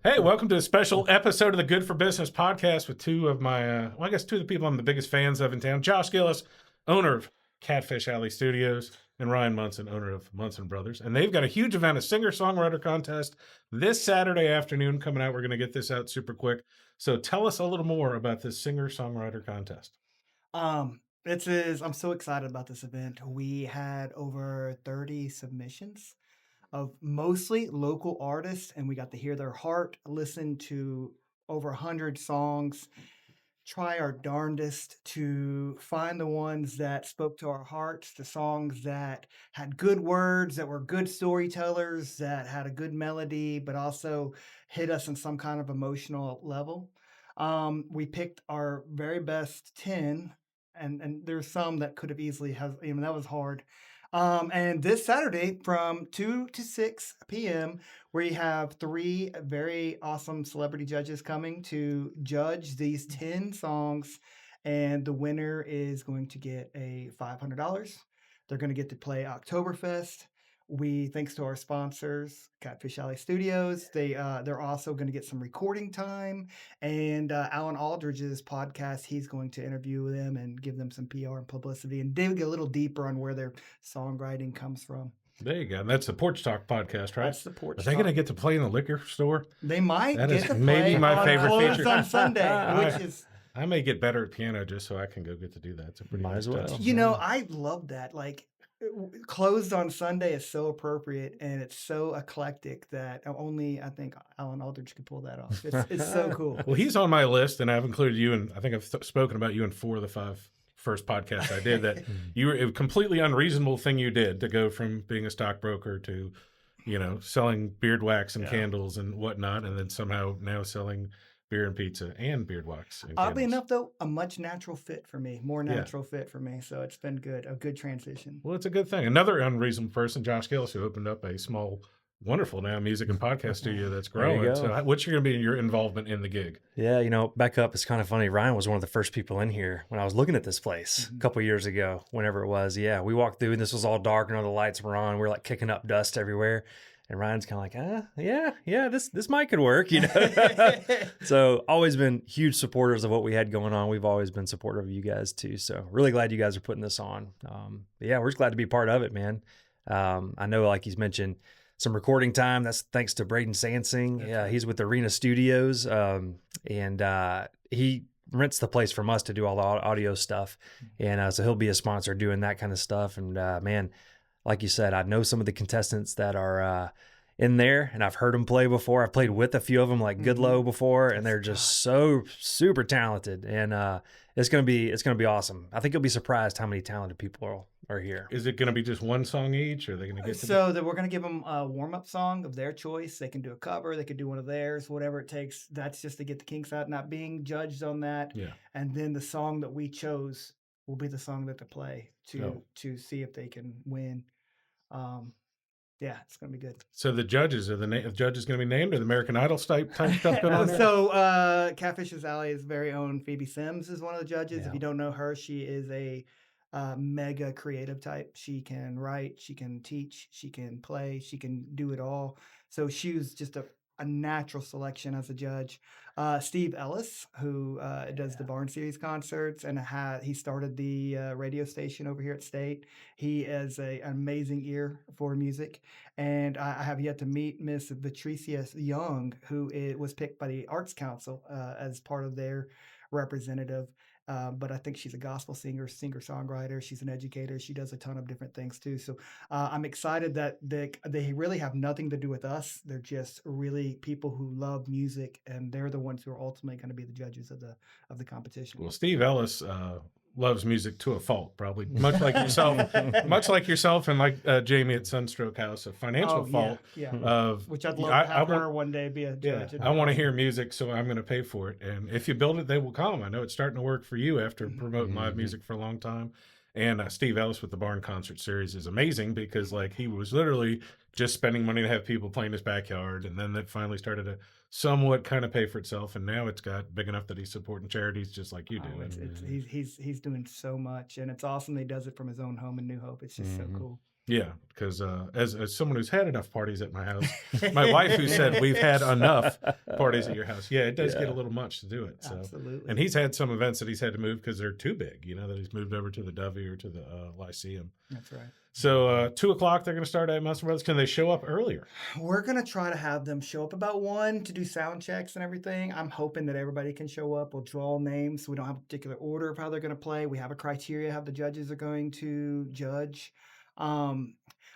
Hey, welcome to a special episode of the Good for Business podcast with two of the people I'm the biggest fans of in town. Josh Gillis, owner of Catfish Alley Studios, and Ryan Munson, owner of Munson Brothers. And they've got a huge event, a singer-songwriter contest this Saturday afternoon coming out. We're going to get this out super quick. So tell us a little more about this singer-songwriter contest. I'm so excited about this event. We had over 30 submissions of mostly local artists, and we got to hear their heart, listen to over 100 songs, try our darndest to find the ones that spoke to our hearts, the songs that had good words, that were good storytellers, that had a good melody, but also hit us on some kind of emotional level. We picked our very best 10, and there's some that could have easily have, that was hard. And this Saturday from 2 to 6 p.m., we have 3 very awesome celebrity judges coming to judge these 10 songs. And the winner is going to get a $500. They're going to get to play Oktoberfest. Thanks to our sponsors, Catfish Alley Studios, they're also going to get some recording time. And Alan Aldridge's podcast, he's going to interview them and give them some PR and publicity and dig a little deeper on where their songwriting comes from. There you go. And that's the Porch Talk podcast, right? That's the Porch Talk. Are they going to get to play in the liquor store? They might that get to maybe play my favorite feature on Sunday, which is... I may get better at piano just so I can go get to do that. It's a pretty Might as well. I love that. Like, closed on Sunday is so appropriate, and it's so eclectic that only I think Alan Aldridge could pull that off. It's so cool. Well, he's on my list, and I've included you, and I think I've spoken about you in 4 of the 5 first podcasts I did. That you were a completely unreasonable thing you did to go from being a stockbroker to, selling beard wax and candles and whatnot, and then somehow now selling beer and pizza and beard wax. And oddly candles. enough, though, a much natural fit for me, more natural fit for me. So it's been good, a good transition. Well, it's a good thing. Another unreasonable person, Josh Gillis, who opened up a small, wonderful now music and podcast studio that's growing. So what's going to be your involvement in the gig? Yeah, back up, it's kind of funny. Ryan was one of the first people in here when I was looking at this place a couple of years ago, whenever it was. Yeah, we walked through and this was all dark and all the lights were on. We were like kicking up dust everywhere. And Ryan's kind of like, this mic could work, So always been huge supporters of what we had going on. We've always been supportive of you guys too. So really glad you guys are putting this on. We're just glad to be part of it, man. I know, like he's mentioned, some recording time. That's thanks to Braden Sansing. Yeah, he's with Arena Studios, and he rents the place from us to do all the audio stuff. And so he'll be a sponsor doing that kind of stuff. And man, like you said, I know some of the contestants that are in there, and I've heard them play before. I've played with a few of them, like Goodlow before, and they're just so super talented. And it's gonna be awesome. I think you'll be surprised how many talented people are here. Is it gonna be just one song each, or are they gonna get? That we're gonna give them a warm-up song of their choice. They can do a cover, they could do one of theirs, whatever it takes. That's just to get the kinks out, not being judged on that. Yeah. And then the song that we chose will be the song that they play to see if they can win. It's gonna be good. So the judges are the judges going to be named, or the American Idol type stuff going on there? So Catfish's Alley's very own Phoebe Sims is one of the judges. Yeah. If you don't know her, she is a mega creative type. She can write, she can teach, she can play, she can do it all. So she was just a natural selection as a judge. Steve Ellis, who does the Barn Series concerts, and he started the radio station over here at State. He has an amazing ear for music. And I have yet to meet Miss Patricia Young, who was picked by the Arts Council as part of their representative. But I think she's a gospel singer-songwriter. She's an educator. She does a ton of different things too. So I'm excited that they really have nothing to do with us. They're just really people who love music, and they're the ones who are ultimately going to be the judges of the competition. Well, Steve Ellis loves music to a fault, probably much like yourself, and like Jamie at Sunstroke House, a financial fault. Of which I'd love to have her one day be a judge. I want to hear music, so I'm going to pay for it. And if you build it, they will come. I know it's starting to work for you after promoting live music for a long time. And Steve Ellis with the Barn Concert Series is amazing because he was literally just spending money to have people play in his backyard, and then that finally started to somewhat kind of pay for itself, and now it's got big enough that he's supporting charities just like you do. He's doing so much, and it's awesome that he does it from his own home in New Hope. It's just so cool. Yeah, because as someone who's had enough parties at my house, my wife who said we've had enough parties at your house. Yeah, it does get a little much to do it. So. Absolutely. And he's had some events that he's had to move because they're too big. That he's moved over to the Dovey or to the Lyceum. That's right. So 2:00 they're going to start at Munson Brothers. Can they show up earlier? We're going to try to have them show up about 1 to do sound checks and everything. I'm hoping that everybody can show up. We'll draw names. So we don't have a particular order of how they're going to play. We have a criteria how the judges are going to judge.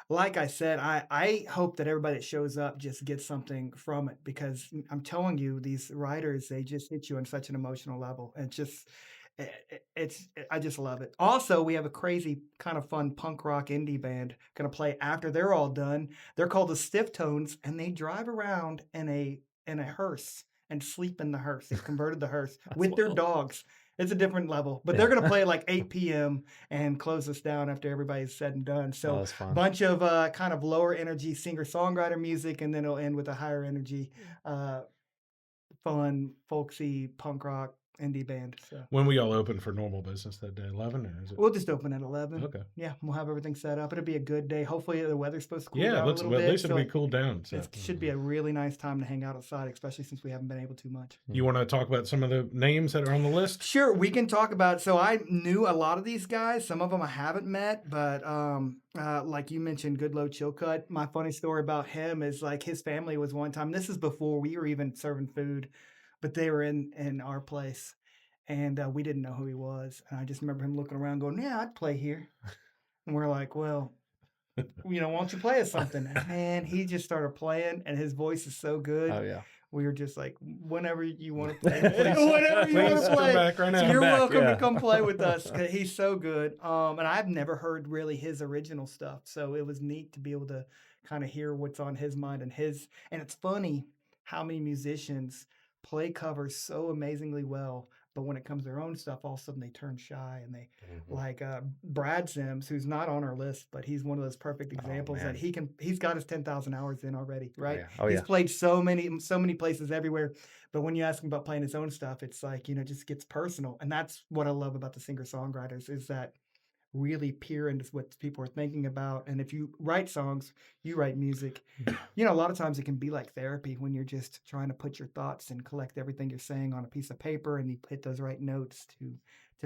Like I said, I hope that everybody that shows up just gets something from it, because I'm telling you, these writers, they just hit you on such an emotional level. And I just love it. Also, we have a crazy kind of fun punk rock indie band going to play after they're all done. They're called the Stiff Tones, and they drive around in a hearse and sleep in the hearse. They've converted the hearse with their dogs. It's a different level, but they're going to play like 8 p.m. and close us down after everybody's said and done. So a bunch of kind of lower energy singer-songwriter music, and then it'll end with a higher energy, fun, folksy, punk rock indie band. So when we all open for normal business that day, 11, or is it? We'll just open at 11. Okay. Yeah, we'll have everything set up. It'll be a good day. Hopefully the weather's supposed to cool down Yeah, a little bit. at least it'll so be cooled down. So. It should be a really nice time to hang out outside, especially since we haven't been able to much. You want to talk about some of the names that are on the list? Sure, we can talk about. So I knew a lot of these guys. Some of them I haven't met, but like you mentioned, Good Low Chilcutt. My funny story about him is like his family was one time. This is before we were even serving food, but they were in our place. And we didn't know who he was. And I just remember him looking around going, yeah, I'd play here. And we're like, well, why don't you play us something? And he just started playing, and his voice is so good. Oh, yeah. We were just like, whenever you want to play, whenever you want to play, come back right now. you're welcome to come play with us. He's so good. And I've never heard really his original stuff. So it was neat to be able to kind of hear what's on his mind and it's funny how many musicians play covers so amazingly well, but when it comes to their own stuff, all of a sudden they turn shy, and they like Brad Sims, who's not on our list, but he's one of those perfect examples that he's got his 10,000 hours in already, right? He's played so many places everywhere, but when you ask him about playing his own stuff, it's like, just gets personal. And that's what I love about the singer-songwriters, is that really peer into what people are thinking about. And if you write songs, you write music, a lot of times it can be like therapy when you're just trying to put your thoughts and collect everything you're saying on a piece of paper, and you hit those right notes to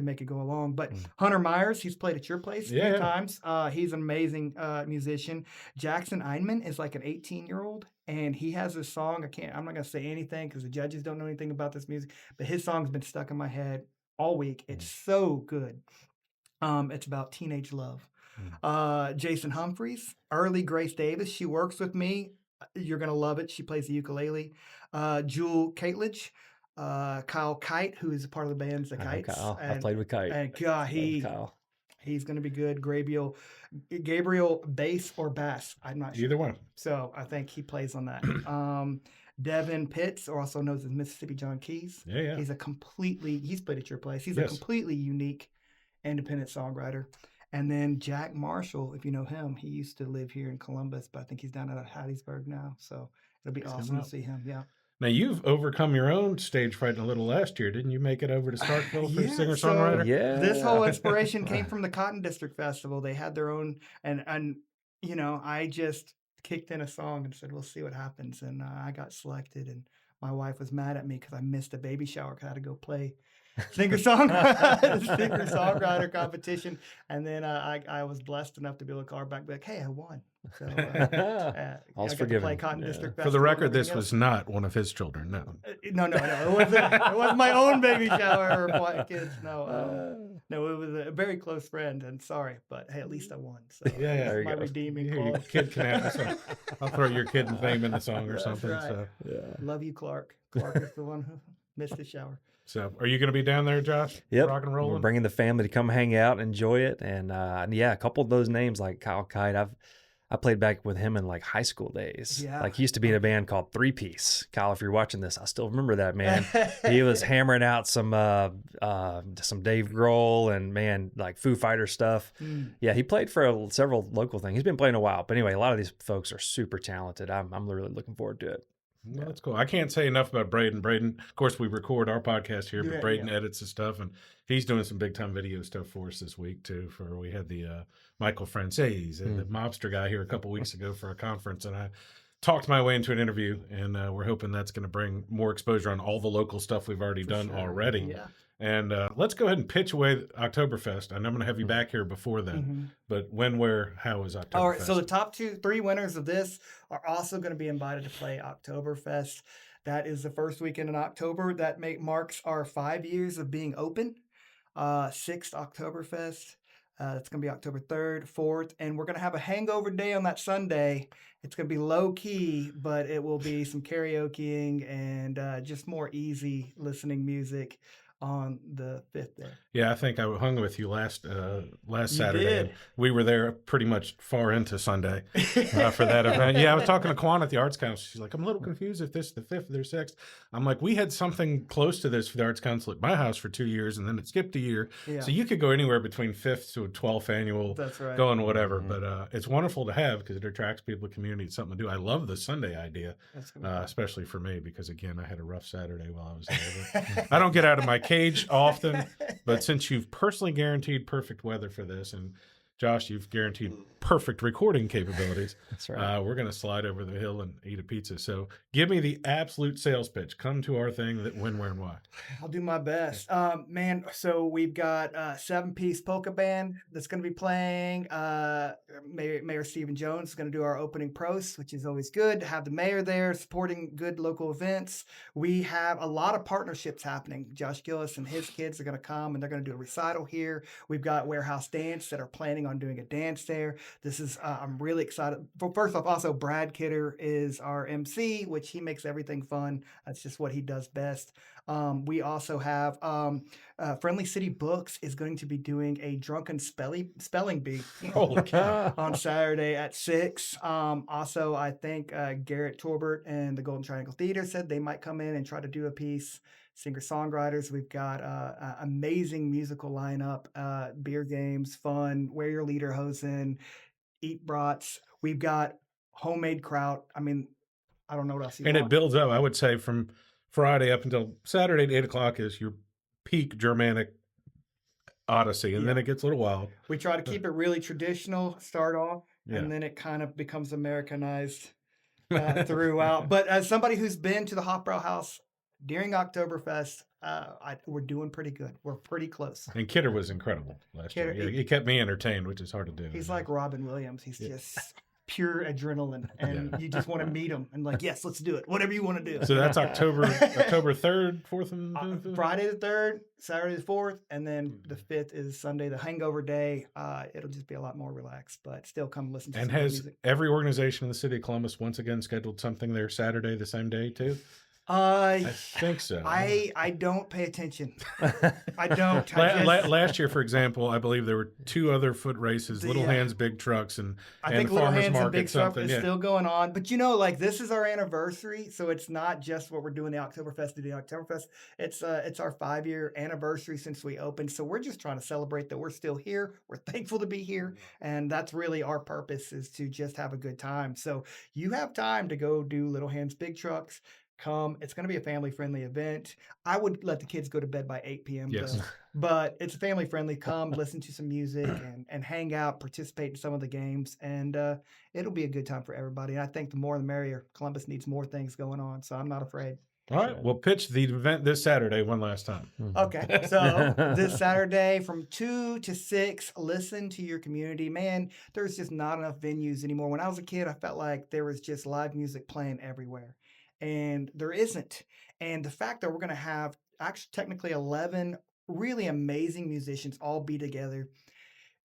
make it go along. But Hunter Myers, he's played at your place a few times. He's an amazing musician. Jackson Einman is like an 18-year-old, and he has this song. I'm not going to say anything because the judges don't know anything about this music, but his song's been stuck in my head all week. It's so good. It's about teenage love. Jason Humphreys, Early Grace Davis. She works with me. You're going to love it. She plays the ukulele. Jewel Caitledge, Kyle Kite, who is a part of the band's The Kites. Kyle. I played with Kite. And God, he's going to be good. Gabriel bass or bass. I'm not sure. Either one. So I think he plays on that. Devin Pitts, or also known as Mississippi John Keys. Yeah. He's played at your place. He's a completely unique independent songwriter. And then Jack Marshall, if you know him, he used to live here in Columbus, but I think he's down at Hattiesburg now. So it'll be awesome to see him. Yeah. Now, you've overcome your own stage fright a little last year. Didn't you make it over to Starkville for singer-songwriter? This whole inspiration came from the Cotton District Festival. They had their own, and I just kicked in a song and said, we'll see what happens. And I got selected, and my wife was mad at me because I missed a baby shower because I had to go play singer-songwriter competition. And then I was blessed enough to be able to call her back and be like, hey, I won. So I got to play Cotton District Festival. For the record, this was not one of his children. No. No. It wasn't my own baby shower or my kids. No, it was a very close friend. And sorry, but hey, at least I won. So yeah, my redeeming your clause. kid can have the song. I'll throw your kid's name in the song or something. Right. So love you, Clark. Clark is the one who missed the shower. So, are you going to be down there, Josh? Yep. Rock and rolling? We're bringing the family to come hang out, enjoy it. And a couple of those names like Kyle Kite, I played back with him in like high school days. Yeah. Like he used to be in a band called Three Piece. Kyle, if you're watching this, I still remember that, man. He was hammering out some Dave Grohl and, man, like Foo Fighter stuff. Yeah, he played for several local things. He's been playing a while. But anyway, a lot of these folks are super talented. I'm really looking forward to it. Well, that's cool. I can't say enough about Braden. Braden, of course, we record our podcast here, but Yeah, Braden yeah. edits the stuff, and he's doing some big time video stuff for us this week too. For we had the Michael Frances, the mobster guy, here a couple weeks ago for a conference, and I talked my way into an interview, and we're hoping that's going to bring more exposure on all the local stuff we've already done sure. already. Yeah. And let's go ahead and pitch away Oktoberfest. I know I'm going to have you back here before then, Mhm. but when, where, how is Oktoberfest? All right, so the top three winners of this are also going to be invited to play Oktoberfest. That is the first weekend in October. That marks our 5 years of being open. Sixth Oktoberfest. It's going to be October 3rd, 4th, and we're going to have a hangover day on that Sunday. It's going to be low key, but it will be some karaokeing and just more easy listening music on the 5th there. Yeah, I think I hung with you last Saturday. did. And we were there pretty much far into Sunday for that event. Yeah, I was talking to Quan at the Arts Council. She's like, I'm a little confused if this is the 5th or the 6th. I'm like, we had something close to this for the Arts Council at my house for 2 years, and then it skipped a year. Yeah. So you could go anywhere between 5th to a 12th annual, That's right. going whatever. But it's wonderful to have because it attracts people, community, it's something to do. I love the Sunday idea, That's gonna be fun. especially for me because, again, I had a rough Saturday while I was there. But I don't get out of my cage often, but since you've personally guaranteed perfect weather for this, and Josh, you've guaranteed perfect recording capabilities. That's right. We're going to slide over the hill and eat a pizza. So give me the absolute sales pitch. Come to our thing, that when, where, and why. I'll do my best. Man, so we've got a 7-piece polka band that's going to be playing. Mayor Stephen Jones is going to do our opening pros, which is always good to have the mayor there supporting good local events. We have a lot of partnerships happening. Josh Gillis and his kids are going to come, and they're going to do a recital here. We've got Warehouse Dance that are planning on doing a dance there. This is, I'm really excited. First off, also Brad Kidder is our MC, which he makes everything fun. That's just what he does best. We also have Friendly City Books is going to be doing a drunken spelling bee Holy cow. on Saturday at 6. Also, I think Garrett Torbert and the Golden Triangle Theater said they might come in and try to do a piece. Singer-songwriters, we've got an amazing musical lineup, beer games, fun, wear your lederhosen, eat brats. We've got homemade kraut. I mean, I don't know what else you And want. it builds up. I would say from Friday up until Saturday at 8 o'clock is your peak Germanic odyssey, and then it gets a little wild. We try to keep it really traditional, start off, Yeah. and then it kind of becomes Americanized throughout. But as somebody who's been to the Hofbrau House during Oktoberfest, we're doing pretty good. We're pretty close. And Kidder was incredible last year. Kidder- Yeah, he kept me entertained, which is hard to do. He's like Robin Williams. He's just pure adrenaline, and you just want to meet him and like, yes, let's do it. Whatever you want to do. So that's October 3rd, 4th, and 5th? Friday the 3rd, Saturday the 4th, and then the 5th is Sunday, the hangover day. It'll just be a lot more relaxed, but still come listen to And some good has music. every organization in the city of Columbus once again scheduled something there Saturday the same day too? I I think so. I don't pay attention. I don't. Last year, for example, I believe there were 2 other foot races: Little Hands, Big Trucks, and I think and Little Farmers Hands and Market. Big Stuff Something. is Yeah. still going on. But like this is our anniversary, so it's not just what we're doing the Oktoberfest to the Oktoberfest. It's our 5-year anniversary since we opened. So we're just trying to celebrate that we're still here. We're thankful to be here, and that's really our purpose, is to just have a good time. So you have time to go do Little Hands, Big Trucks. Come. It's going to be a family-friendly event. I would let the kids go to bed by 8 p.m. Yes. though. But it's family-friendly. Come, listen to some music and hang out, participate in some of the games, and it'll be a good time for everybody. And I think the more the merrier. Columbus needs more things going on, so I'm not afraid. All right, we'll pitch the event this Saturday one last time. Okay, so this Saturday from 2 to 6, listen to your community. Man, there's just not enough venues anymore. When I was a kid, I felt like there was just live music playing everywhere. And there isn't. And the fact that we're going to have actually technically 11 really amazing musicians all be together,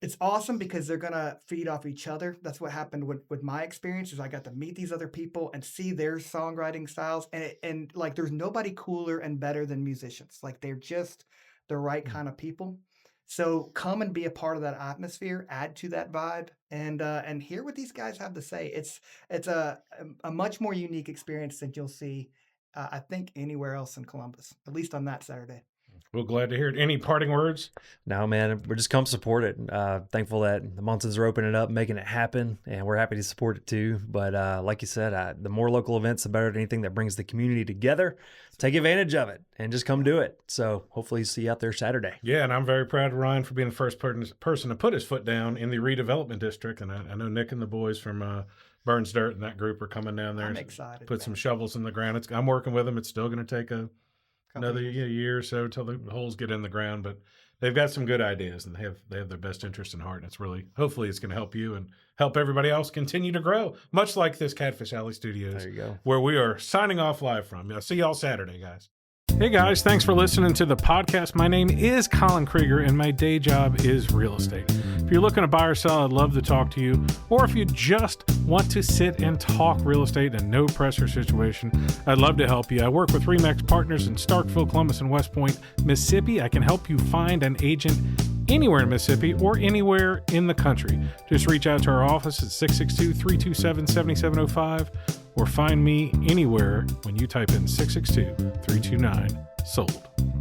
it's awesome because they're going to feed off each other. That's what happened with my experience, is I got to meet these other people and see their songwriting styles. And like, there's nobody cooler and better than musicians. Like, they're just the right kind of people. So come and be a part of that atmosphere, add to that vibe, and hear what these guys have to say. It's a much more unique experience than you'll see, I think, anywhere else in Columbus, at least on that Saturday. Well, glad to hear it. Any parting words? No, man, we're just come support it. Thankful that the Munsons are opening it up, making it happen, and we're happy to support it too. But like you said, the more local events, the better. Anything that brings the community together, take advantage of it and just come do it. So hopefully see you out there Saturday. Yeah, and I'm very proud of Ryan for being the first person to put his foot down in the redevelopment district. And I know Nick and the boys from Burns Dirt and that group are coming down there. I'm and excited. Put some shovels in the ground. I'm working with them. It's still going to take another year or so till the holes get in the ground, but they've got some good ideas and they have their best interest in heart. And it's really, hopefully it's going to help you and help everybody else continue to grow, much like this Catfish Alley Studios, There you go. where we are signing off live from. I'll see y'all Saturday, guys. Hey guys, thanks for listening to the podcast. My name is Colin Krieger and my day job is real estate. If you're looking to buy or sell, I'd love to talk to you. Or if you just want to sit and talk real estate in a no pressure situation, I'd love to help you. I work with RE/MAX Partners in Starkville, Columbus, and West Point, Mississippi. I can help you find an agent anywhere in Mississippi or anywhere in the country. Just reach out to our office at 662-327-7705 or find me anywhere when you type in 662-329-SOLD.